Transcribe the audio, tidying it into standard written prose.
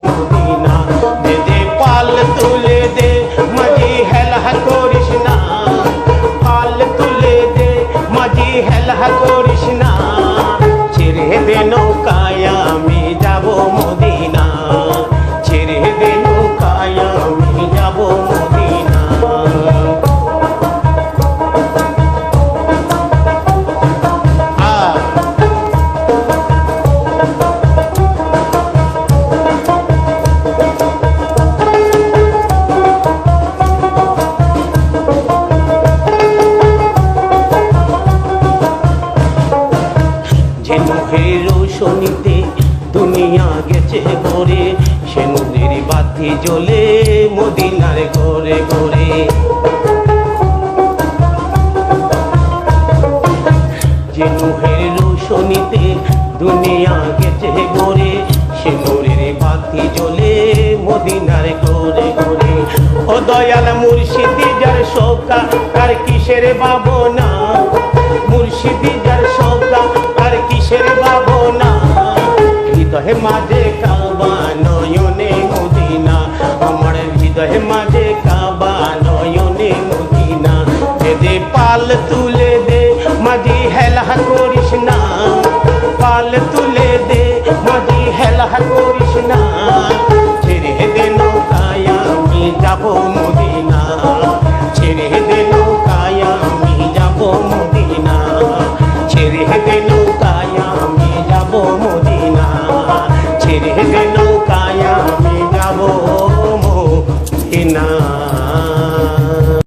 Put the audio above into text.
Medina দে দে পাল তুলে দে মাঝি হেলা করিস না, পাল তুলে দে মাঝি হেলা করিস না, ছেড়ে দে নৌকায় আমি যাব মদিনা, ছেড়ে দে নৌকায় আমি যাব মদিনা। রোশনীতে দুনিয়া গেছে ঘরে, সে নদীর বাতি জ্বলে মদিনার ঘরে ঘরে। যে নূহের রোশনীতে দুনিয়া গেছে ঘরে, সে নূরের বাতি জ্বলে মদিনার ঘরে ঘরে। ও দয়াল মুর্শিদি যার শোকা তার কিসের ভাবনা, মুর্শিদি যার শোকা তার কিসের ভাবনা, হৃদয় মাঝে কাবা নয়নে মদিনা, আমার হৃদয় মাঝে কাবা নয়নে মদিনা। দে দে পাল তুলে দে মাঝি হেলা করিস না, পাল তুলে দে মাঝি হেলা করিস না, ছেড়ে দে নৌকায় আমি যাব মদিনা, ছেড়ে দে নৌকায় আমি যাব মদিনা।